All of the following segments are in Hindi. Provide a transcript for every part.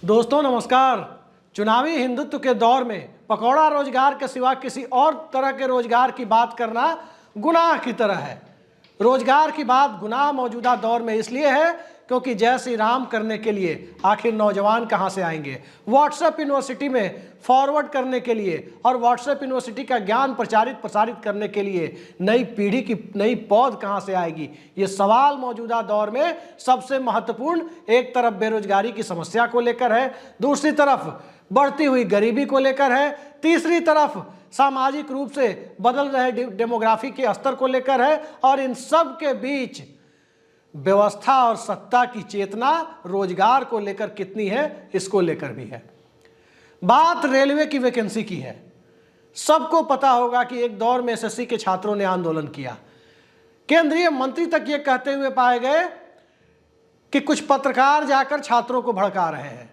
दोस्तों नमस्कार। चुनावी हिंदुत्व के दौर में पकौड़ा रोजगार के सिवा किसी और तरह के रोजगार की बात करना गुनाह की तरह है। रोजगार की बात गुनाह मौजूदा दौर में इसलिए है क्योंकि जय श्री राम करने के लिए आखिर नौजवान कहां से आएंगे। व्हाट्सएप यूनिवर्सिटी में फॉरवर्ड करने के लिए और व्हाट्सएप यूनिवर्सिटी का ज्ञान प्रसारित करने के लिए नई पीढ़ी की नई पौध कहां से आएगी, ये सवाल मौजूदा दौर में सबसे महत्वपूर्ण एक तरफ बेरोजगारी की समस्या को लेकर है, दूसरी तरफ बढ़ती हुई गरीबी को लेकर है, तीसरी तरफ सामाजिक रूप से बदल रहे डेमोग्राफी के स्तर को लेकर है और इन सब के बीच व्यवस्था और सत्ता की चेतना रोजगार को लेकर कितनी है इसको लेकर भी है। बात रेलवे की वैकेंसी की है। सबको पता होगा कि एक दौर में एसएससी के छात्रों ने आंदोलन किया। केंद्रीय मंत्री तक ये कहते हुए पाए गए कि कुछ पत्रकार जाकर छात्रों को भड़का रहे हैं।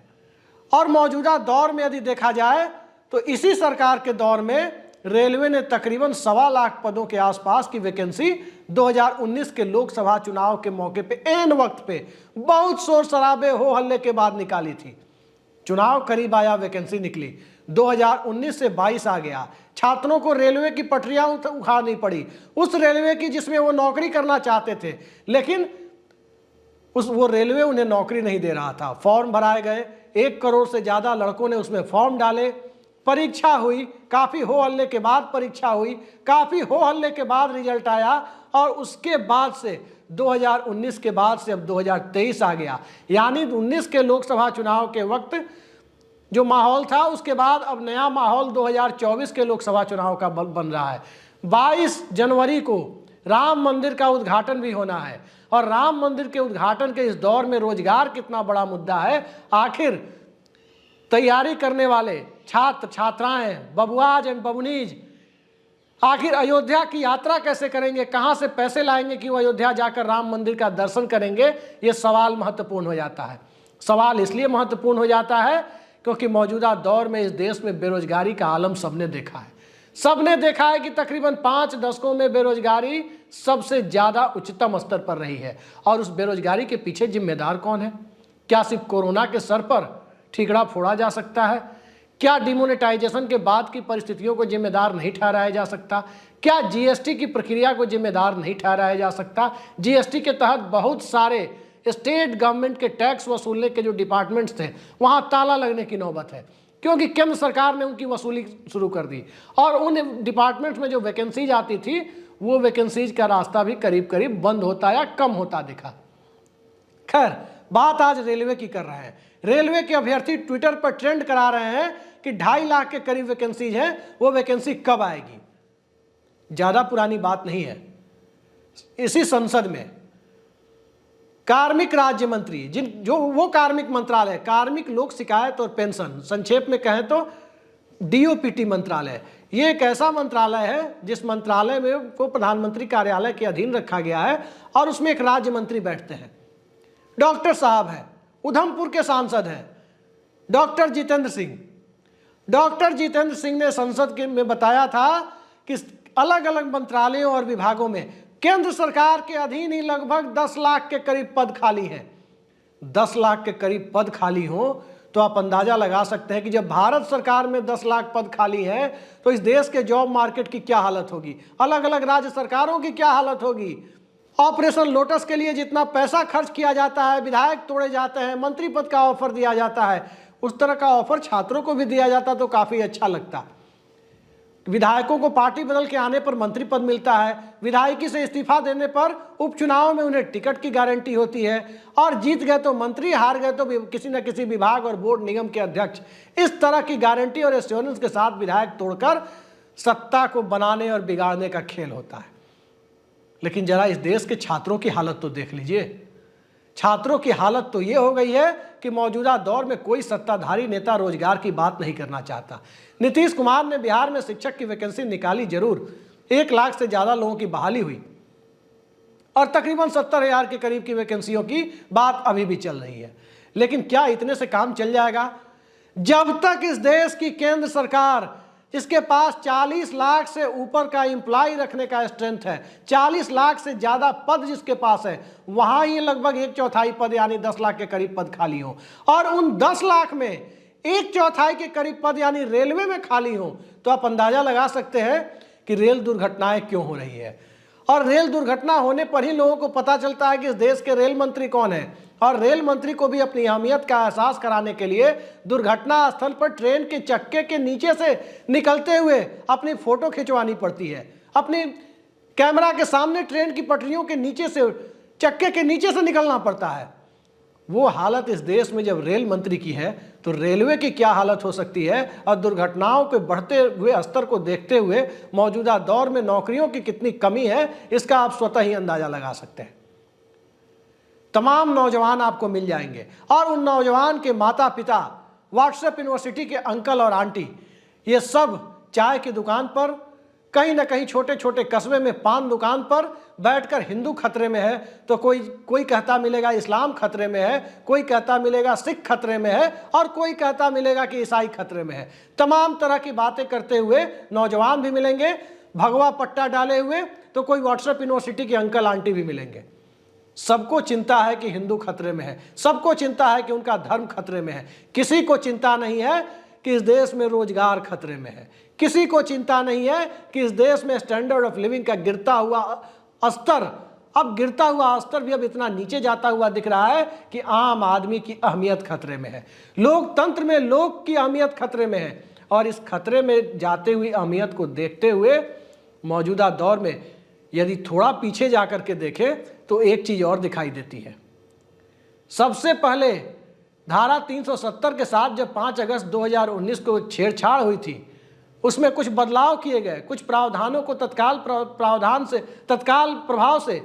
और मौजूदा दौर में यदि देखा जाए तो इसी सरकार के दौर में रेलवे ने तकरीबन 1.25 लाख पदों के आसपास की वैकेंसी 2019 के लोकसभा चुनाव के मौके पे एन वक्त पे बहुत शोर शराबे हो हल्ले के बाद निकाली थी। चुनाव करीब आया, वैकेंसी निकली, 2019 से 22 आ गया। छात्रों को रेलवे की पटरियां उखाड़नी पड़ी, उस रेलवे की जिसमें वो नौकरी करना चाहते थे, लेकिन वो रेलवे उन्हें नौकरी नहीं दे रहा था। फॉर्म भराए गए, 1 करोड़ से ज़्यादा लड़कों ने उसमें फॉर्म डाले, परीक्षा हुई, काफ़ी हो हल्ले के बाद परीक्षा हुई, काफ़ी हो हल्ले के बाद रिजल्ट आया और उसके बाद से 2019 के बाद से अब 2023 आ गया। यानी 19 के लोकसभा चुनाव के वक्त जो माहौल था उसके बाद अब नया माहौल 2024 के लोकसभा चुनाव का बन रहा है। 22 जनवरी को राम मंदिर का उद्घाटन भी होना है और राम मंदिर के उद्घाटन के इस दौर में रोजगार कितना बड़ा मुद्दा है। आखिर तैयारी करने वाले छात्र छात्राएं, बबुआज एंड बबुनीज आखिर अयोध्या की यात्रा कैसे करेंगे, कहां से पैसे लाएंगे कि वो अयोध्या जाकर राम मंदिर का दर्शन करेंगे, ये सवाल महत्वपूर्ण हो जाता है। सवाल इसलिए महत्वपूर्ण हो जाता है क्योंकि मौजूदा दौर में इस देश में बेरोजगारी का आलम सबने देखा है। सबने देखा है कि तकरीबन 5 दशकों में बेरोजगारी सबसे ज्यादा उच्चतम स्तर पर रही है। और उस बेरोजगारी के पीछे जिम्मेदार कौन है? क्या सिर्फ कोरोना के सर पर ठीकरा फोड़ा जा सकता है? क्या डिमोनेटाइजेशन के बाद की परिस्थितियों को जिम्मेदार नहीं ठहराया जा सकता? क्या जीएसटी की प्रक्रिया को जिम्मेदार नहीं ठहराया जा सकता? जीएसटी के तहत बहुत सारे स्टेट गवर्नमेंट के टैक्स वसूलने के जो डिपार्टमेंट्स थे वहां ताला लगने की नौबत है क्योंकि केंद्र सरकार ने उनकी वसूली शुरू कर दी और उन डिपार्टमेंट्स में जो वैकेंसीज आती थी वो वैकेंसीज का रास्ता भी करीब करीब बंद होता या कम होता दिखा। खैर, बात आज रेलवे की कर रहे हैं। रेलवे के अभ्यर्थी ट्विटर पर ट्रेंड करा रहे हैं कि 2.5 लाख के करीब वैकेंसीज हैं, वो वैकेंसी कब आएगी? ज्यादा पुरानी बात नहीं है। इसी संसद में कार्मिक राज्य मंत्री जो वो कार्मिक मंत्रालय, कार्मिक लोक शिकायत और पेंशन, संक्षेप में कहें तो डीओपीटी मंत्रालय, ये एक ऐसा मंत्रालय है जिस मंत्रालय में को प्रधानमंत्री कार्यालय के अधीन रखा गया है और उसमें एक राज्य मंत्री बैठते हैं। डॉक्टर साहब हैं, उधमपुर के सांसद हैं, डॉक्टर जितेंद्र सिंह। डॉक्टर जितेंद्र सिंह ने संसद में बताया था कि अलग अलग मंत्रालयों और विभागों में केंद्र सरकार के अधीन ही लगभग 10 लाख के करीब पद खाली हैं। 10 लाख के करीब पद खाली हो तो आप अंदाजा लगा सकते हैं कि जब भारत सरकार में 10 लाख पद खाली हैं तो इस देश के जॉब मार्केट की क्या हालत होगी, अलग अलग राज्य सरकारों की क्या हालत होगी। ऑपरेशन लोटस के लिए जितना पैसा खर्च किया जाता है, विधायक तोड़े जाते हैं, मंत्री पद का ऑफर दिया जाता है, उस तरह का ऑफर छात्रों को भी दिया जाता तो काफी अच्छा लगता। विधायकों को पार्टी बदल के आने पर मंत्री पद मिलता है, विधायकी से इस्तीफा देने पर उपचुनाव में उन्हें टिकट की गारंटी होती है और जीत गए तो मंत्री, हार गए तो किसी न किसी विभाग और बोर्ड निगम के अध्यक्ष। इस तरह की गारंटी और एश्योरेंस के साथ विधायक तोड़कर सत्ता को बनाने और बिगाड़ने का खेल होता है। लेकिन जरा इस देश के छात्रों की हालत तो देख लीजिए। छात्रों की हालत तो ये हो गई है कि मौजूदा दौर में कोई सत्ताधारी नेता रोजगार की बात नहीं करना चाहता। नीतीश कुमार ने बिहार में शिक्षक की वैकेंसी निकाली जरूर, 1 लाख से ज्यादा लोगों की बहाली हुई और तकरीबन 70,000 के करीब की वैकेंसियों की बात अभी भी चल रही है। लेकिन क्या इतने से काम चल जाएगा? जब तक इस देश की केंद्र सरकार जिसके पास 40 लाख से ऊपर का एम्प्लॉय रखने का स्ट्रेंथ है, 40 लाख से ज़्यादा पद जिसके पास है, वहाँ ही लगभग 1/4 पद यानी 10 लाख के करीब पद खाली हो, और उन 10 लाख में 1/4 के करीब पद यानी रेलवे में खाली हो, तो आप अंदाज़ा लगा सकते हैं कि रेल दुर्घटनाएं क्यों हो रही है। और रेल दुर्घटना होने पर ही लोगों को पता चलता है कि इस देश के रेल मंत्री कौन है, और रेल मंत्री को भी अपनी अहमियत का एहसास कराने के लिए दुर्घटना स्थल पर ट्रेन के चक्के के नीचे से निकलते हुए अपनी फोटो खिंचवानी पड़ती है, अपनी कैमरा के सामने ट्रेन की पटरियों के नीचे से, चक्के के नीचे से निकलना पड़ता है। वो हालत इस देश में जब रेल मंत्री की है तो रेलवे की क्या हालत हो सकती है। और दुर्घटनाओं के बढ़ते हुए स्तर को देखते हुए मौजूदा दौर में नौकरियों की कितनी कमी है, इसका आप स्वतः ही अंदाजा लगा सकते हैं। तमाम नौजवान आपको मिल जाएंगे, और उन नौजवान के माता पिता, व्हाट्सएप यूनिवर्सिटी के अंकल और आंटी, ये सब चाय की दुकान पर, कहीं ना कहीं छोटे छोटे कस्बे में पान दुकान पर बैठकर हिंदू खतरे में है तो कोई कहता मिलेगा इस्लाम खतरे में है, कोई कहता मिलेगा सिख खतरे में है, और कोई कहता मिलेगा कि ईसाई खतरे में है। तमाम तरह की बातें करते हुए नौजवान भी मिलेंगे, भगवा पट्टा डाले हुए, तो कोई व्हाट्सएप यूनिवर्सिटी के अंकल आंटी भी मिलेंगे। सबको चिंता है कि हिंदू खतरे में है, सबको चिंता है कि उनका धर्म खतरे में है। किसी को चिंता नहीं है कि इस देश में रोजगार खतरे में है, किसी को चिंता नहीं है कि इस देश में स्टैंडर्ड ऑफ लिविंग का गिरता हुआ स्तर, अब गिरता हुआ स्तर भी अब इतना नीचे जाता हुआ दिख रहा है कि आम आदमी की अहमियत खतरे में है, लोकतंत्र में लोग की अहमियत खतरे में है। और इस खतरे में जाते हुए अहमियत को देखते हुए मौजूदा दौर में यदि थोड़ा पीछे जाकर के देखें तो एक चीज़ और दिखाई देती है। सबसे पहले धारा 370 के साथ जब 5 अगस्त 2019 को छेड़छाड़ हुई थी, उसमें कुछ बदलाव किए गए, कुछ प्रावधानों को तत्काल प्रभाव से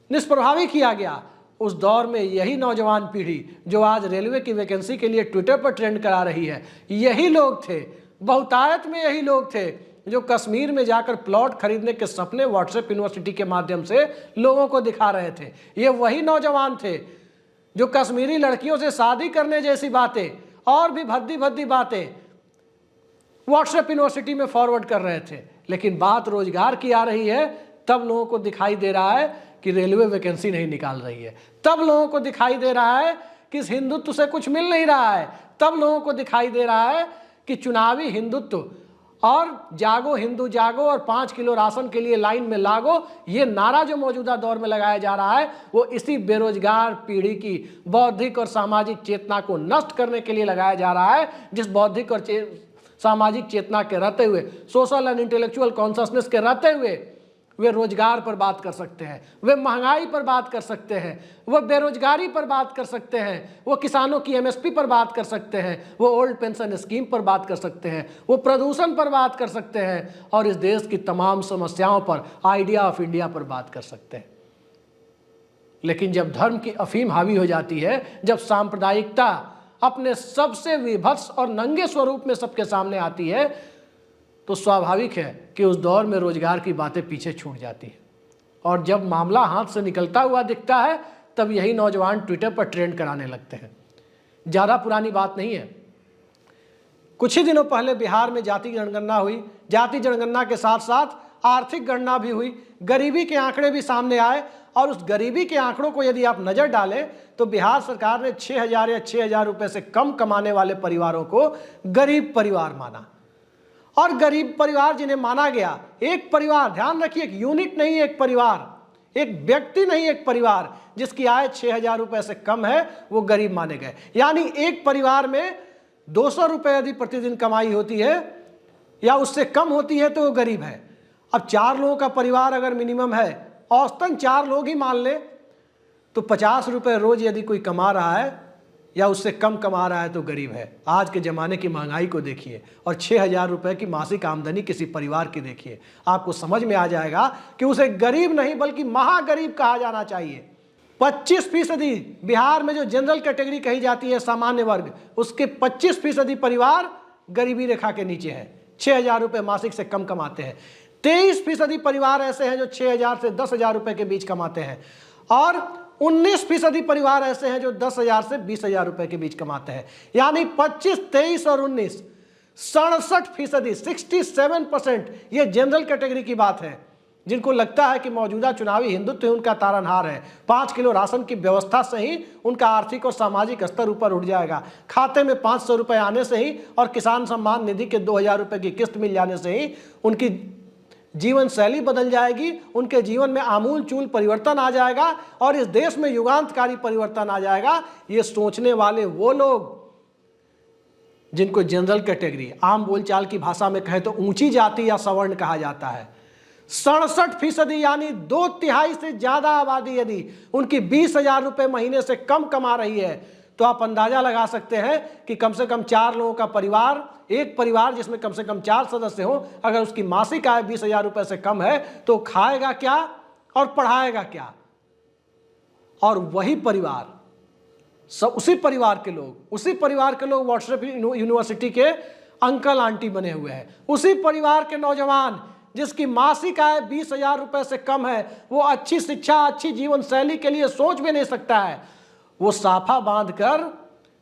निष्प्रभावी किया गया। उस दौर में यही नौजवान पीढ़ी जो आज रेलवे की वैकेंसी के लिए ट्विटर पर ट्रेंड करा रही है, यही लोग थे, बहुतायत में यही लोग थे जो कश्मीर में जाकर प्लॉट खरीदने के सपने व्हाट्सएप यूनिवर्सिटी के माध्यम से लोगों को दिखा रहे थे। ये वही नौजवान थे जो कश्मीरी लड़कियों से शादी करने जैसी बातें और भी भद्दी भद्दी बातें व्हाट्सएप यूनिवर्सिटी में फॉरवर्ड कर रहे थे। लेकिन बात रोजगार की आ रही है, तब लोगों को दिखाई दे रहा है कि रेलवे वैकेंसी नहीं निकाल रही है, तब लोगों को दिखाई दे रहा है कि इस हिंदुत्व से कुछ मिल नहीं रहा है, तब लोगों को दिखाई दे रहा है कि चुनावी हिंदुत्व और जागो हिंदू जागो और 5 किलो राशन के लिए लाइन में लागो, ये नारा जो मौजूदा दौर में लगाया जा रहा है वो इसी बेरोजगार पीढ़ी की बौद्धिक और सामाजिक चेतना को नष्ट करने के लिए लगाया जा रहा है। जिस बौद्धिक और सामाजिक चेतना के रहते हुए, सोशल एंड इंटेलेक्चुअल कॉन्शसनेस के रहते हुए वे रोजगार पर बात कर सकते हैं, वे महंगाई पर बात कर सकते हैं, वो बेरोजगारी पर बात कर सकते हैं, वो किसानों की एमएसपी पर बात कर सकते हैं, वो ओल्ड पेंशन स्कीम पर बात कर सकते हैं, वो प्रदूषण पर बात कर सकते हैं, और इस देश की तमाम समस्याओं पर, आइडिया ऑफ इंडिया पर बात कर सकते हैं। लेकिन जब धर्म की अफीम हावी हो जाती है, जब सांप्रदायिकता अपने सबसे विभत्स और नंगे स्वरूप में सबके सामने आती है, तो स्वाभाविक है कि उस दौर में रोजगार की बातें पीछे छूट जाती है। और जब मामला हाथ से निकलता हुआ दिखता है, तब यही नौजवान ट्विटर पर ट्रेंड कराने लगते हैं। ज़्यादा पुरानी बात नहीं है, कुछ ही दिनों पहले बिहार में जाति जनगणना हुई। जाति जनगणना के साथ साथ आर्थिक गणना भी हुई, गरीबी के आंकड़े भी सामने आए, और उस गरीबी के आंकड़ों को यदि आप नज़र डालें तो बिहार सरकार ने 6,000 या 6,000 रुपये से कम कमाने वाले परिवारों को गरीब परिवार माना। और गरीब परिवार जिन्हें माना गया, एक परिवार, ध्यान रखिए, एक यूनिट नहीं, एक परिवार, एक व्यक्ति नहीं, एक परिवार जिसकी आय 6,000 रुपये से कम है वो गरीब माने गए। यानी एक परिवार में 200 रुपये यदि प्रतिदिन कमाई होती है या उससे कम होती है तो वो गरीब है। अब 4 लोगों का परिवार अगर मिनिमम है, औसतन 4 लोग ही मान ले, तो 50 रुपये रोज यदि कोई कमा रहा है या उससे कम कमा रहा है तो गरीब है। आज के ज़माने की महंगाई को देखिए और 6,000 रुपये की मासिक आमदनी किसी परिवार की देखिए, आपको समझ में आ जाएगा कि उसे गरीब नहीं बल्कि महागरीब कहा जाना चाहिए। 25% बिहार में जो जनरल कैटेगरी कही जाती है, सामान्य वर्ग, उसके 25% परिवार गरीबी रेखा के नीचे है, 6,000 रुपये मासिक से कम कमाते हैं। 23% परिवार ऐसे हैं जो 6,000 से 10,000 रुपये के बीच कमाते हैं, और 19% परिवार ऐसे हैं जो 10,000 से 20,000 रुपये के बीच कमाते हैं। यानी 25, 23 और 19 67%, 67%, ये जनरल कैटेगरी की बात है, जिनको लगता है कि मौजूदा चुनावी हिंदुत्व ही उनका तारनहार है। 5 किलो राशन की व्यवस्था से ही उनका आर्थिक और सामाजिक स्तर ऊपर उठ जाएगा। खाते में 500 रुपए आने से ही और किसान सम्मान निधि के 2000 रुपए की किस्त मिल जाने से ही उनकी जीवन शैली बदल जाएगी, उनके जीवन में आमूल चूल परिवर्तन आ जाएगा और इस देश में युगांतकारी परिवर्तन आ जाएगा। ये सोचने वाले वो लोग जिनको जनरल कैटेगरी, आम बोलचाल की भाषा में कहे तो ऊंची जाति या सवर्ण कहा जाता है, 67% यानी 2/3 से ज्यादा आबादी यदि उनकी 20,000 रुपए महीने से कम कमा रही है, तो आप अंदाजा लगा सकते हैं कि कम से कम 4 लोगों का परिवार, एक परिवार जिसमें कम से कम 4 सदस्य हो, अगर उसकी मासिक आय 20,000 रुपए से कम है तो खाएगा क्या और पढ़ाएगा क्या। और वही परिवार, उसी परिवार के लोग व्हाट्सएप यूनिवर्सिटी के अंकल आंटी बने हुए हैं। उसी परिवार के नौजवान जिसकी मासिक आय 20,000 रुपए से कम है, वो अच्छी शिक्षा, अच्छी जीवन शैली के लिए सोच भी नहीं सकता है। वो साफा बांधकर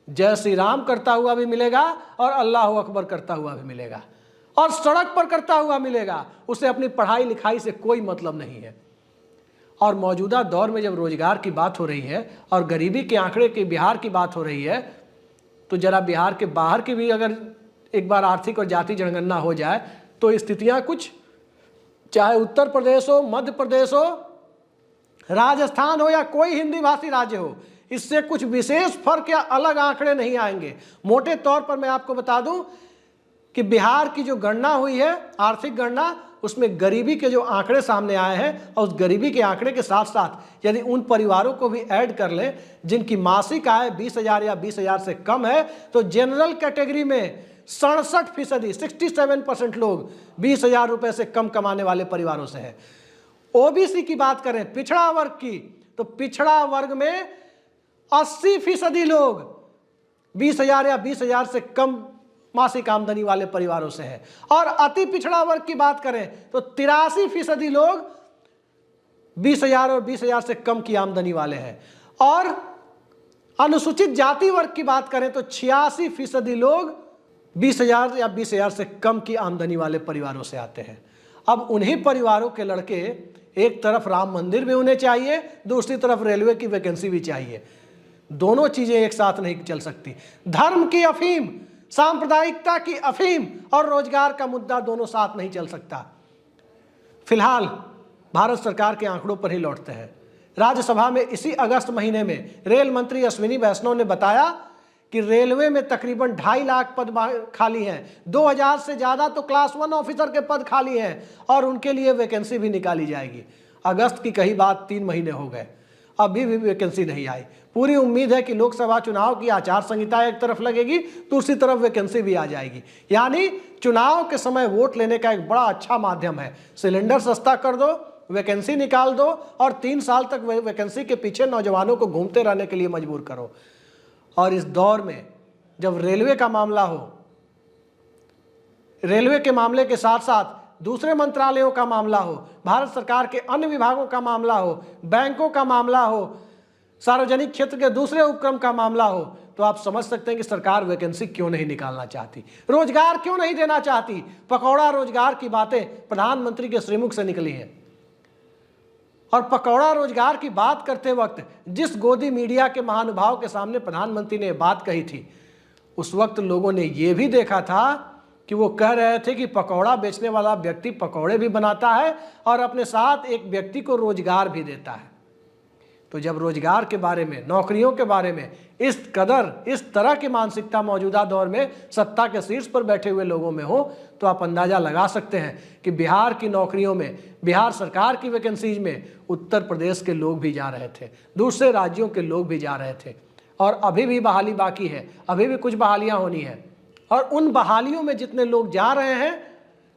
जय श्री राम करता हुआ भी मिलेगा और अल्लाह अकबर करता हुआ भी मिलेगा और सड़क पर करता हुआ मिलेगा। उसे अपनी पढ़ाई लिखाई से कोई मतलब नहीं है। और मौजूदा दौर में जब रोजगार की बात हो रही है और गरीबी के आंकड़े के बिहार की बात हो रही है, तो जरा बिहार के बाहर की भी अगर एक बार आर्थिक और जाति जनगणना हो जाए तो स्थितियां कुछ, चाहे उत्तर प्रदेश हो, मध्य प्रदेश हो, राजस्थान हो या कोई हिंदी भाषी राज्य हो, इससे कुछ विशेष फर्क या अलग आंकड़े नहीं आएंगे। मोटे तौर पर मैं आपको बता दूं कि बिहार की जो गणना हुई है, आर्थिक गणना, उसमें गरीबी के जो आंकड़े सामने आए हैं और उस गरीबी के आंकड़े के साथ साथ यदि उन परिवारों को भी ऐड कर लें जिनकी मासिक आय 20,000 या 20,000 से कम है, तो जनरल कैटेगरी में 67%, 67% लोग 20,000 रुपए से कम कमाने वाले परिवारों से हैं। ओबीसी की बात करें, पिछड़ा वर्ग की, तो पिछड़ा वर्ग में 80% लोग 20,000 या 20,000 से कम मासिक आमदनी वाले परिवारों से है। और अति पिछड़ा वर्ग की बात करें तो 83% लोग 20,000 और 20,000 से कम की आमदनी वाले हैं। और अनुसूचित जाति वर्ग की बात करें तो 86% लोग 20,000 या 20,000 से कम की आमदनी वाले परिवारों से आते हैं। अब उन्हीं परिवारों के लड़के, एक तरफ राम मंदिर भी उन्हें चाहिए, दूसरी तरफ रेलवे की वैकेंसी भी चाहिए। दोनों चीजें एक साथ नहीं चल सकती। धर्म की अफीम, सांप्रदायिकता की अफीम और रोजगार का मुद्दा दोनों साथ नहीं चल सकता। फिलहाल भारत सरकार के आंकड़ों पर ही लौटते हैं। राज्यसभा में इसी अगस्त महीने में रेल मंत्री अश्विनी वैष्णव ने बताया कि रेलवे में तकरीबन 2.5 लाख पद खाली हैं, 2,000 से ज्यादा तो क्लास 1 ऑफिसर के पद खाली हैं और उनके लिए वैकेंसी भी निकाली जाएगी। अगस्त की कही बात 3 महीने हो गए, अभी भी वैकेंसी नहीं आई। पूरी उम्मीद है कि लोकसभा चुनाव की आचार संहिता एक तरफ लगेगी, दूसरी तरफ वैकेंसी भी आ जाएगी। यानी चुनाव के समय वोट लेने का एक बड़ा अच्छा माध्यम है। सिलेंडर सस्ता कर दो, वैकेंसी निकाल दो और 3 साल तक वैकेंसी के पीछे नौजवानों को घूमते रहने के लिए मजबूर करो। और इस दौर में जब रेलवे का मामला हो, रेलवे के मामले के साथ साथ दूसरे मंत्रालयों का मामला हो, भारत सरकार के अन्य विभागों का मामला हो, बैंकों का मामला हो, सार्वजनिक क्षेत्र के दूसरे उपक्रम का मामला हो, तो आप समझ सकते हैं कि सरकार वैकेंसी क्यों नहीं निकालना चाहती, रोजगार क्यों नहीं देना चाहती। पकौड़ा रोजगार की बातें प्रधानमंत्री के श्रीमुख से निकली हैं। और पकौड़ा रोजगार की बात करते वक्त जिस गोदी मीडिया के महानुभाव के सामने प्रधानमंत्री ने बात कही थी, उस वक्त लोगों ने यह भी देखा था कि वो कह रहे थे कि पकौड़ा बेचने वाला व्यक्ति पकौड़े भी बनाता है और अपने साथ एक व्यक्ति को रोजगार भी देता है। तो जब रोजगार के बारे में, नौकरियों के बारे में इस तरह की मानसिकता मौजूदा दौर में सत्ता के शीर्ष पर बैठे हुए लोगों में हो, तो आप अंदाजा लगा सकते हैं कि बिहार की नौकरियों में, बिहार सरकार की वैकेंसीज में उत्तर प्रदेश के लोग भी जा रहे थे, दूसरे राज्यों के लोग भी जा रहे थे। और अभी भी बहाली बाकी है, अभी भी कुछ बहालियां होनी है। और उन बहालियों में जितने लोग जा रहे हैं,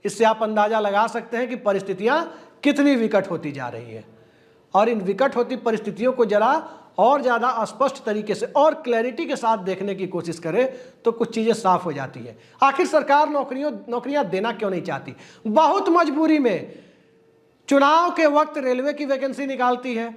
इससे आप अंदाजा लगा सकते हैं कि परिस्थितियां कितनी विकट होती जा रही है। और इन विकट होती परिस्थितियों को जरा और ज़्यादा स्पष्ट तरीके से और क्लैरिटी के साथ देखने की कोशिश करें तो कुछ चीज़ें साफ हो जाती है। आखिर सरकार नौकरियां देना क्यों नहीं चाहती? बहुत मजबूरी में चुनाव के वक्त रेलवे की वैकेंसी निकालती है।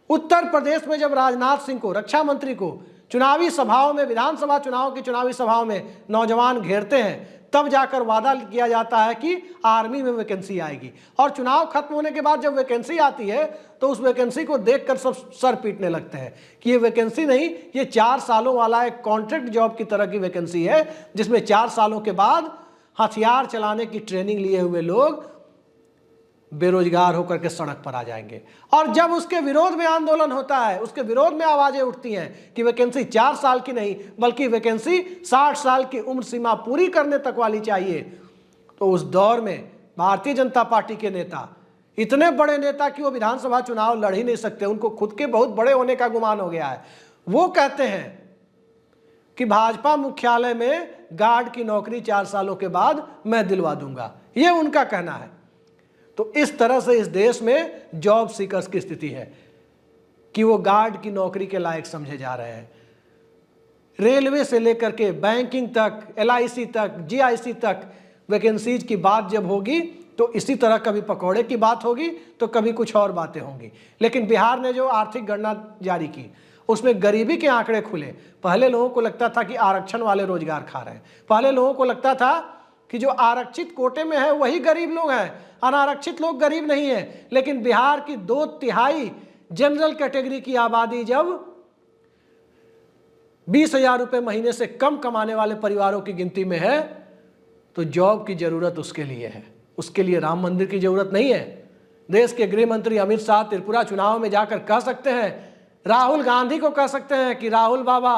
उत्तर प्रदेश में जब राजनाथ सिंह को, रक्षा मंत्री को चुनावी सभाओं में, विधानसभा चुनाव की चुनावी सभाओं में नौजवान घेरते हैं, तब जाकर वादा किया जाता है कि आर्मी में वैकेंसी आएगी। और चुनाव खत्म होने के बाद जब वैकेंसी आती है तो उस वैकेंसी को देखकर सब सर पीटने लगते हैं कि ये वैकेंसी नहीं, ये 4 सालों वाला एक कॉन्ट्रैक्ट जॉब की तरह की वैकेंसी है, जिसमें 4 सालों के बाद हथियार चलाने की ट्रेनिंग लिए हुए लोग बेरोजगार होकर के सड़क पर आ जाएंगे। और जब उसके विरोध में आंदोलन होता है, उसके विरोध में आवाजें उठती हैं कि वैकेंसी 4 साल की नहीं बल्कि वैकेंसी 60 साल की उम्र सीमा पूरी करने तक वाली चाहिए, तो उस दौर में भारतीय जनता पार्टी के नेता, इतने बड़े नेता कि वो विधानसभा चुनाव लड़ ही नहीं सकते, उनको खुद के बहुत बड़े होने का गुमान हो गया है, वो कहते हैं कि भाजपा मुख्यालय में गार्ड की नौकरी 4 सालों के बाद मैं दिलवा दूंगा। ये उनका कहना है। तो इस तरह से इस देश में जॉब सीकर्स की स्थिति है कि वो गार्ड की नौकरी के लायक समझे जा रहे हैं। रेलवे से लेकर के बैंकिंग तक, LIC तक, GIC तक वैकेंसीज की बात जब होगी तो इसी तरह कभी पकौड़े की बात होगी तो कभी कुछ और बातें होंगी। लेकिन बिहार ने जो आर्थिक गणना जारी की उसमें गरीबी के आंकड़े खुले। पहले लोगों को लगता था कि आरक्षण वाले रोजगार खा रहे हैं, पहले लोगों को लगता था कि जो आरक्षित कोटे में है वही गरीब लोग हैं, अनारक्षित लोग गरीब नहीं है। लेकिन बिहार की 2/3 जनरल कैटेगरी की आबादी जब 20,000 रुपये महीने से कम कमाने वाले परिवारों की गिनती में है तो जॉब की जरूरत उसके लिए है। उसके लिए राम मंदिर की जरूरत नहीं है। देश के गृह मंत्री अमित शाह त्रिपुरा चुनाव में जाकर कह सकते हैं, राहुल गांधी को कह सकते हैं कि राहुल बाबा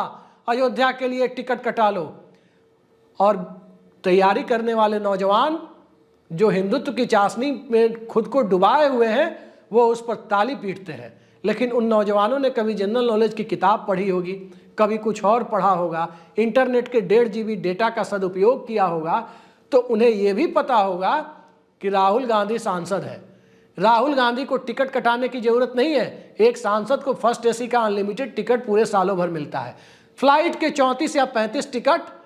अयोध्या के लिए टिकट कटा लो, और तैयारी करने वाले नौजवान जो हिंदुत्व की चाशनी में खुद को डुबाए हुए हैं वो उस पर ताली पीटते हैं। लेकिन उन नौजवानों ने कभी जनरल नॉलेज की किताब पढ़ी होगी, कभी कुछ और पढ़ा होगा, इंटरनेट के 1.5 GB डेटा का सदुपयोग किया होगा, तो उन्हें यह भी पता होगा कि राहुल गांधी सांसद है, राहुल गांधी को टिकट कटाने की जरूरत नहीं है। एक सांसद को फर्स्ट AC का अनलिमिटेड टिकट पूरे सालों भर मिलता है। फ्लाइट के 34 या 35 टिकट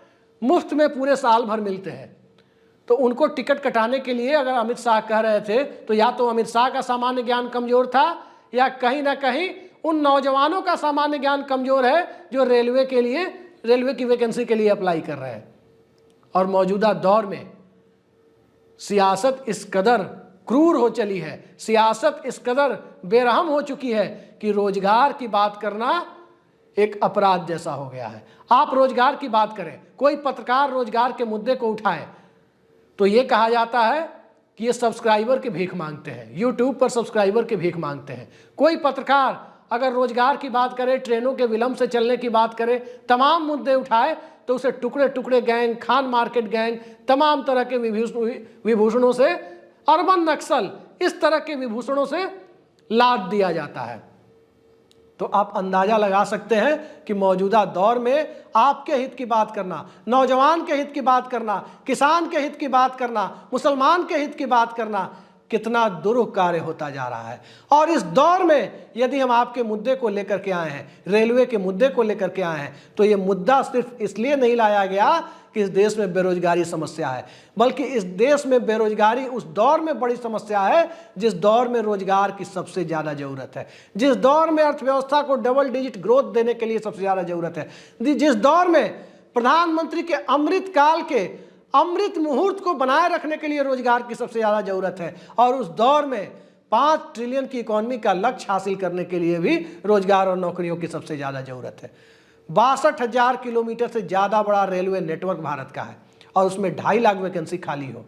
मुफ्त में पूरे साल भर मिलते हैं। तो उनको टिकट कटाने के लिए अगर अमित शाह कह रहे थे तो या तो अमित शाह का सामान्य ज्ञान कमजोर था या कहीं ना कहीं उन नौजवानों का सामान्य ज्ञान कमजोर है जो रेलवे की वैकेंसी के लिए अप्लाई कर रहे हैं। और मौजूदा दौर में सियासत इस कदर क्रूर हो चली है, सियासत इस कदर बेरहम हो चुकी है कि रोजगार की बात करना एक अपराध जैसा हो गया है। आप रोजगार की बात करें, कोई पत्रकार रोजगार के मुद्दे को उठाए तो ये कहा जाता है कि ये सब्सक्राइबर की भीख मांगते हैं, यूट्यूब पर सब्सक्राइबर की भीख मांगते हैं। कोई पत्रकार अगर रोजगार की बात करे, ट्रेनों के विलंब से चलने की बात करे, तमाम मुद्दे उठाए तो उसे टुकड़े टुकड़े गैंग, खान मार्केट गैंग, तमाम तरह के विभूषणों से, अर्बन नक्सल, इस तरह के विभूषणों से लाद दिया जाता है। तो आप अंदाजा लगा सकते हैं कि मौजूदा दौर में आपके हित की बात करना, नौजवान के हित की बात करना, किसान के हित की बात करना, मुसलमान के हित की बात करना कितना दुरूह कार्य होता जा रहा है। और इस दौर में यदि हम आपके मुद्दे को लेकर के आए हैं, रेलवे के मुद्दे को लेकर के आए हैं, तो ये मुद्दा सिर्फ इसलिए नहीं लाया गया कि इस देश में बेरोजगारी समस्या है, बल्कि इस देश में बेरोजगारी उस दौर में बड़ी समस्या है जिस दौर में रोजगार की सबसे ज़्यादा ज़रूरत है, जिस दौर में अर्थव्यवस्था को डबल डिजिट ग्रोथ देने के लिए सबसे ज़्यादा ज़रूरत है, जिस दौर में प्रधानमंत्री के अमृत काल के अमृत मुहूर्त को बनाए रखने के लिए रोजगार की सबसे ज़्यादा ज़रूरत है। और उस दौर में 5 ट्रिलियन की इकॉनमी का लक्ष्य हासिल करने के लिए भी रोजगार और नौकरियों की सबसे ज़्यादा ज़रूरत है। 62,000 किलोमीटर से ज़्यादा बड़ा रेलवे नेटवर्क भारत का है और उसमें 2.5 लाख वैकेंसी खाली हो,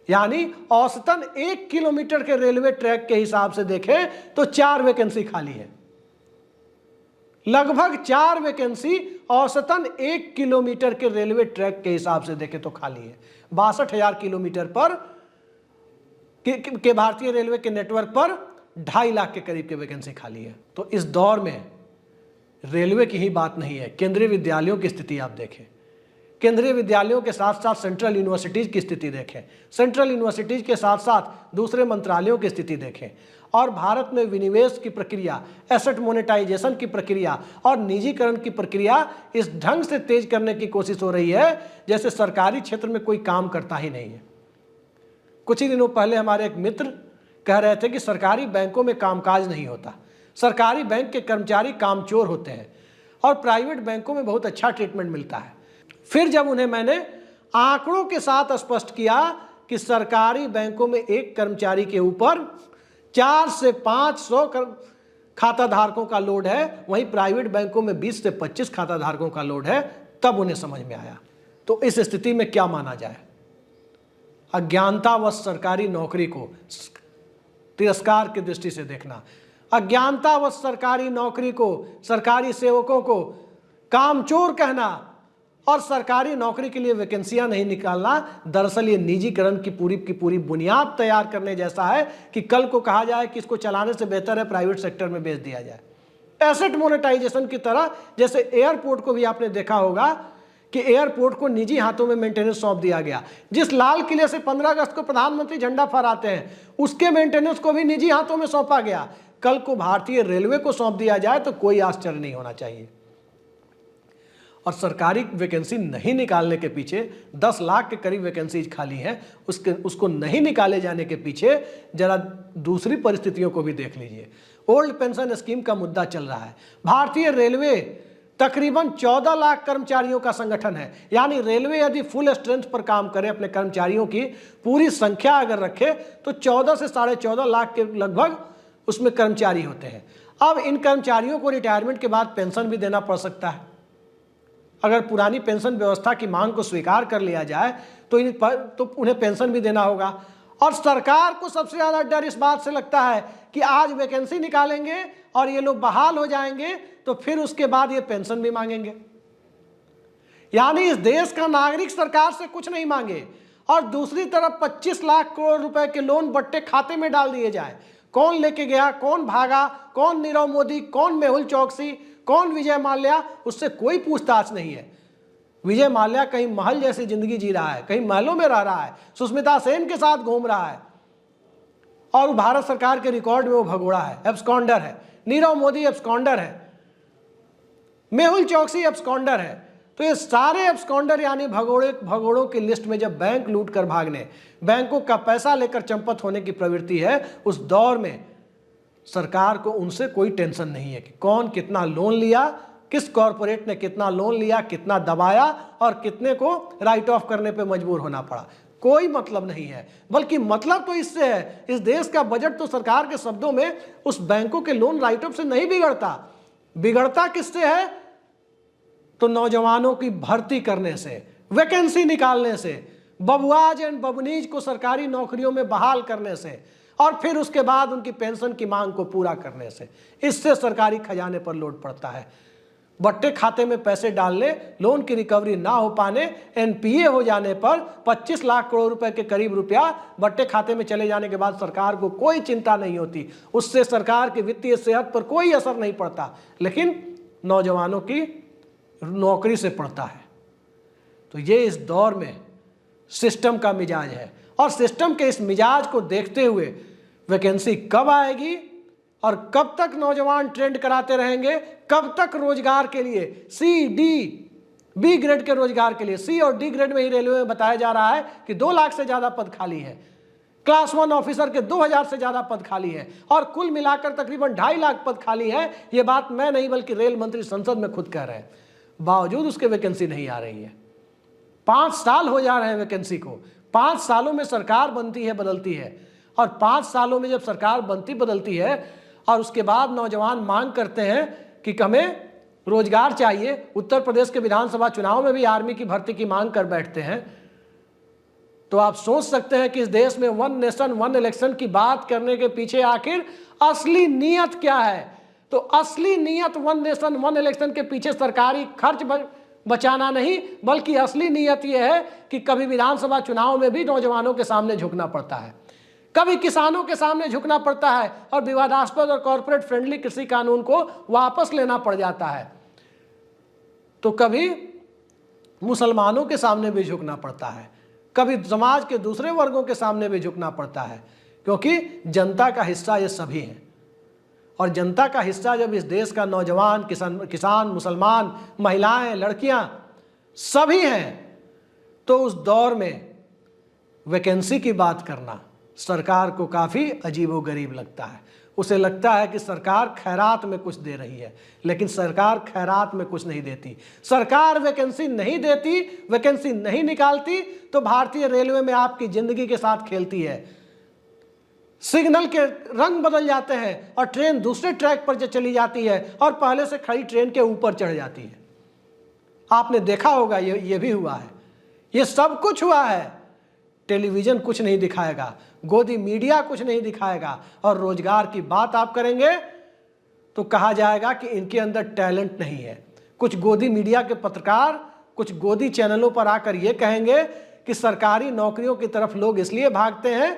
यानी औसतन 1 किलोमीटर के रेलवे ट्रैक के हिसाब से देखें तो 4 वैकेंसी खाली है। लगभग 4 वैकेंसी औसतन 1 किलोमीटर के रेलवे ट्रैक के हिसाब से देखें तो खाली है। 62,000 किलोमीटर पर के भारतीय रेलवे के नेटवर्क पर 2.5 लाख के करीब की वैकेंसी खाली है। तो इस दौर में रेलवे की ही बात नहीं है, केंद्रीय विद्यालयों की स्थिति आप देखें, केंद्रीय विद्यालयों के साथ साथ सेंट्रल यूनिवर्सिटीज़ की स्थिति देखें, सेंट्रल यूनिवर्सिटीज़ के साथ साथ दूसरे मंत्रालयों की स्थिति देखें, और भारत में विनिवेश की प्रक्रिया, एसेट मोनेटाइजेशन की प्रक्रिया और निजीकरण की प्रक्रिया इस ढंग से तेज करने की कोशिश हो रही है जैसे सरकारी क्षेत्र में कोई काम करता ही नहीं है। कुछ ही दिनों पहले हमारे एक मित्र कह रहे थे कि सरकारी बैंकों में कामकाज नहीं होता, सरकारी बैंक के कर्मचारी कामचोर होते हैं, और प्राइवेट बैंकों में बहुत अच्छा ट्रीटमेंट मिलता है। फिर जब उन्हें मैंने आंकड़ों के साथ स्पष्ट किया कि सरकारी बैंकों में एक कर्मचारी के ऊपर 4 से 500 खाता धारकों का लोड है, वहीं प्राइवेट बैंकों में 20 से 25 खाता धारकों का लोड है, तब उन्हें समझ में आया। तो इस स्थिति में क्या माना जाए? अज्ञानतावश सरकारी नौकरी को तिरस्कार की दृष्टि से देखना, अज्ञानतावश सरकारी नौकरी को, सरकारी सेवकों को कामचोर कहना और सरकारी नौकरी के लिए वैकेंसियां नहीं निकालना, दरअसल ये निजीकरण की पूरी बुनियाद तैयार करने जैसा है कि कल को कहा जाए कि इसको चलाने से बेहतर है प्राइवेट सेक्टर में बेच दिया जाए। एसेट मोनेटाइजेशन की तरह, जैसे एयरपोर्ट को भी आपने देखा होगा कि एयरपोर्ट को निजी हाथों में मेंटेनेंस सौंप दिया गया। जिस लाल किले से 15 अगस्त को प्रधानमंत्री झंडा फहराते हैं, उसके मेंटेनेंस को भी निजी हाथों में सौंपा गया। कल को भारतीय रेलवे को सौंप दिया जाए तो कोई आश्चर्य नहीं होना चाहिए। और सरकारी वैकेंसी नहीं निकालने के पीछे 10 लाख के करीब वैकेंसीज खाली हैं, उसको नहीं निकाले जाने के पीछे जरा दूसरी परिस्थितियों को भी देख लीजिए। ओल्ड पेंशन स्कीम का मुद्दा चल रहा है। भारतीय रेलवे तकरीबन 14 लाख कर्मचारियों का संगठन है, यानी रेलवे यदि फुल स्ट्रेंथ पर काम करे, अपने कर्मचारियों की पूरी संख्या अगर रखे तो 14 से 14.5 लाख के लगभग उसमें कर्मचारी होते हैं। अब इन कर्मचारियों को रिटायरमेंट के बाद पेंशन भी देना पड़ सकता है। अगर पुरानी पेंशन व्यवस्था की मांग को स्वीकार कर लिया जाए तो उन्हें पेंशन भी देना होगा। और सरकार को सबसे ज्यादा डर इस बात से लगता है कि आज वैकेंसी निकालेंगे और ये लोग बहाल हो जाएंगे तो फिर उसके बाद ये पेंशन भी मांगेंगे। यानी इस देश का नागरिक सरकार से कुछ नहीं मांगे और दूसरी तरफ 25 लाख करोड़ रुपए के लोन बट्टे खाते में डाल दिए जाए। कौन लेके गया, कौन भागा, कौन नीरव मोदी, कौन मेहुल चौकसी, कौन विजय माल्या, उससे कोई पूछताछ नहीं है। विजय माल्या कहीं महल जैसी जिंदगी जी रहा है, कहीं महलों में रह रहा है, सुष्मिता सेन के साथ घूम रहा है और भारत सरकार के रिकॉर्ड में वो भगोड़ा है, एब्सकॉन्डर है। नीरव मोदी एब्सकॉन्डर है, मेहुल चौकसी एब्सकॉन्डर है। तो ये सारे एब्सकॉन्डर यानी भगोड़ों की लिस्ट में जब बैंक लूट कर भागने, बैंकों का पैसा लेकर चंपत होने की प्रवृत्ति है, उस दौर में सरकार को उनसे कोई टेंशन नहीं है कि कौन कितना लोन लिया, किस कॉरपोरेट ने कितना लोन लिया, कितना दबाया और कितने को राइट ऑफ करने पे मजबूर होना पड़ा। कोई मतलब नहीं है, बल्कि मतलब तो इससे है, इस देश का बजट तो सरकार के शब्दों में उस बैंकों के लोन राइट ऑफ से नहीं बिगड़ता। बिगड़ता किससे है? तो नौजवानों की भर्ती करने से, वैकेंसी निकालने से, बबुआज एंड बबनीज को सरकारी नौकरियों में बहाल करने से और फिर उसके बाद उनकी पेंशन की मांग को पूरा करने से। इससे सरकारी खजाने पर लोड पड़ता है। बट्टे खाते में पैसे डालने, लोन की रिकवरी ना हो पाने, एनपीए हो जाने पर 25 लाख करोड़ रुपए के करीब रुपया बट्टे खाते में चले जाने के बाद सरकार को कोई चिंता नहीं होती, उससे सरकार की वित्तीय सेहत पर कोई असर नहीं पड़ता, लेकिन नौजवानों की नौकरी से पड़ता है। तो ये इस दौर में सिस्टम का मिजाज है और सिस्टम के इस मिजाज को देखते हुए वैकेंसी कब आएगी और कब तक नौजवान ट्रेंड कराते रहेंगे, कब तक रोजगार के लिए सी, डी, बी ग्रेड के रोजगार के लिए, सी और डी ग्रेड में ही रेलवे में बताया जा रहा है कि 2 लाख से ज्यादा पद खाली है, क्लास 1 ऑफिसर के 2000 से ज्यादा पद खाली है और कुल मिलाकर तकरीबन 2.5 लाख पद खाली है। ये बात मैं नहीं बल्कि रेल मंत्री संसद में खुद कह रहे हैं। बावजूद उसके वैकेंसी नहीं आ रही है। 5 साल हो जा रहे हैं वैकेंसी को। 5 सालों में सरकार बनती है, बदलती है, और 5 सालों में जब सरकार बनती बदलती है और उसके बाद नौजवान मांग करते हैं कि हमें रोजगार चाहिए, उत्तर प्रदेश के विधानसभा चुनाव में भी आर्मी की भर्ती की मांग कर बैठते हैं, तो आप सोच सकते हैं कि इस देश में 1 नेशन 1 इलेक्शन की बात करने के पीछे आखिर असली नीयत क्या है। तो असली नीयत 1 नेशन 1 इलेक्शन के पीछे सरकारी खर्च बचाना नहीं, बल्कि असली नीयत यह है कि कभी विधानसभा चुनाव में भी नौजवानों के सामने झुकना पड़ता है, कभी किसानों के सामने झुकना पड़ता है और विवादास्पद और कॉर्पोरेट फ्रेंडली कृषि कानून को वापस लेना पड़ जाता है, तो कभी मुसलमानों के सामने भी झुकना पड़ता है, कभी समाज के दूसरे वर्गों के सामने भी झुकना पड़ता है, क्योंकि जनता का हिस्सा ये सभी हैं। और जनता का हिस्सा जब इस देश का नौजवान, किसान, मुसलमान, महिलाएं, लड़कियां सभी हैं, तो उस दौर में वैकेंसी की बात करना सरकार को काफ़ी अजीबोगरीब लगता है। उसे लगता है कि सरकार खैरात में कुछ दे रही है, लेकिन सरकार खैरात में कुछ नहीं देती। सरकार वैकेंसी नहीं देती, वैकेंसी नहीं निकालती, तो भारतीय रेलवे में आपकी जिंदगी के साथ खेलती है। सिग्नल के रंग बदल जाते हैं और ट्रेन दूसरे ट्रैक पर चली जाती है और पहले से खड़ी ट्रेन के ऊपर चढ़ जाती है। आपने देखा होगा, ये भी हुआ है, ये सब कुछ हुआ है। टेलीविजन कुछ नहीं दिखाएगा, गोदी मीडिया कुछ नहीं दिखाएगा, और रोजगार की बात आप करेंगे तो कहा जाएगा कि इनके अंदर टैलेंट नहीं है। कुछ गोदी मीडिया के पत्रकार कुछ गोदी चैनलों पर आकर ये कहेंगे कि सरकारी नौकरियों की तरफ लोग इसलिए भागते हैं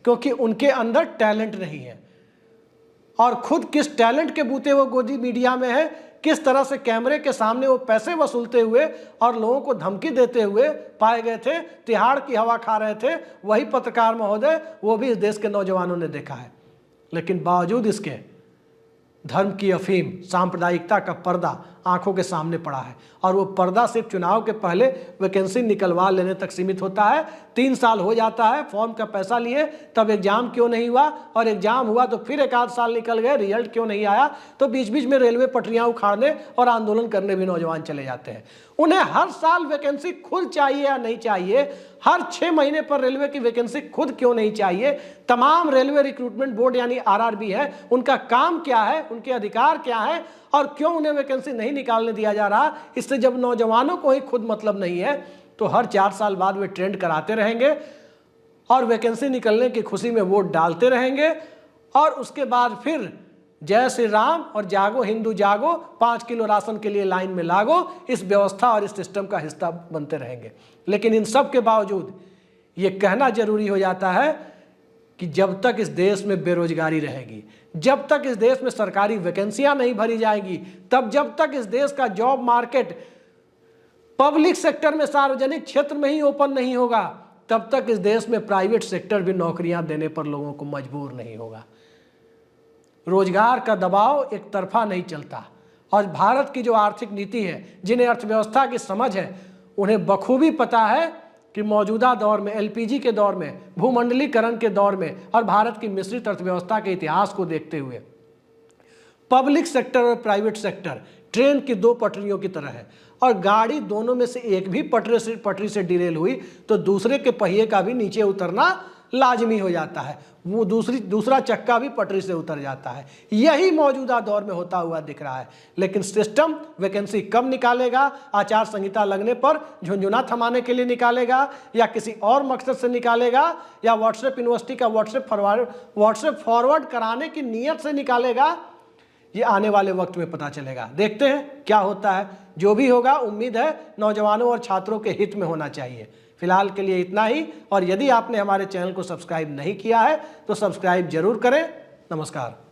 क्योंकि उनके अंदर टैलेंट नहीं है, और खुद किस टैलेंट के बूते वो गोदी मीडिया में है, किस तरह से कैमरे के सामने वो पैसे वसूलते हुए और लोगों को धमकी देते हुए पाए गए थे, तिहाड़ की हवा खा रहे थे, वही पत्रकार महोदय, वो भी इस देश के नौजवानों ने देखा है। लेकिन बावजूद इसके धर्म की अफीम, सांप्रदायिकता का पर्दा आंखों के सामने पड़ा है, और वो पर्दा सिर्फ चुनाव के पहले वैकेंसी निकलवा लेने तक सीमित होता है। 3 साल हो जाता है, फॉर्म का पैसा लिए, तब एग्जाम क्यों नहीं हुआ, और एग्जाम हुआ तो फिर 1 आध साल निकल गए, रिजल्ट क्यों नहीं आया, तो बीच बीच में रेलवे पटरियां उखाड़ने और आंदोलन करने भी नौजवान चले जाते हैं। उन्हें हर साल वैकेंसी खुद चाहिए या नहीं चाहिए, हर 6 महीने पर रेलवे की वैकेंसी खुद क्यों नहीं चाहिए, तमाम रेलवे रिक्रूटमेंट बोर्ड यानी आरआरबी है, उनका काम क्या है, उनके अधिकार क्या है, और क्यों उन्हें वैकेंसी नहीं निकालने दिया जा रहा। इससे जब नौजवानों को ही खुद मतलब नहीं है, तो हर 4 साल बाद वे ट्रेंड कराते रहेंगे और वैकेंसी निकलने की खुशी में वोट डालते रहेंगे, और उसके बाद फिर जय श्री राम और जागो हिंदू जागो, 5 किलो राशन के लिए लाइन में लागो, इस व्यवस्था और इस सिस्टम का हिस्सा बनते रहेंगे। लेकिन इन सब के बावजूद ये कहना जरूरी हो जाता है कि जब तक इस देश में बेरोजगारी रहेगी, जब तक इस देश में सरकारी वैकेंसियां नहीं भरी जाएंगी, जब तक इस देश का जॉब मार्केट पब्लिक सेक्टर में, सार्वजनिक क्षेत्र में ही ओपन नहीं होगा, तब तक इस देश में प्राइवेट सेक्टर भी नौकरियां देने पर लोगों को मजबूर नहीं होगा। रोजगार का दबाव एक तरफा नहीं चलता, और भारत की जो आर्थिक नीति है, जिन्हें अर्थव्यवस्था की समझ है, उन्हें बखूबी पता है कि मौजूदा दौर में, एलपीजी के दौर में, भूमंडलीकरण के दौर में, और भारत की मिश्रित अर्थव्यवस्था के इतिहास को देखते हुए पब्लिक सेक्टर और प्राइवेट सेक्टर ट्रेन की 2 पटरियों की तरह है, और गाड़ी दोनों में से एक भी पटरी से डिरेल हुई तो दूसरे के पहिए का भी नीचे उतरना लाजमी हो जाता है, वो दूसरा चक्का भी पटरी से उतर जाता है। यही मौजूदा दौर में होता हुआ दिख रहा है। लेकिन सिस्टम वैकेंसी कब निकालेगा, आचार संहिता लगने पर झुंझुना थमाने के लिए निकालेगा, या किसी और मकसद से निकालेगा, या व्हाट्सएप यूनिवर्सिटी का व्हाट्सएप फॉरवर्ड कराने की नीयत से निकालेगा, ये आने वाले वक्त में पता चलेगा। देखते हैं क्या होता है। जो भी होगा, उम्मीद है नौजवानों और छात्रों के हित में होना चाहिए। फिलहाल के लिए इतना ही, और यदि आपने हमारे चैनल को सब्सक्राइब नहीं किया है तो सब्सक्राइब जरूर करें। नमस्कार।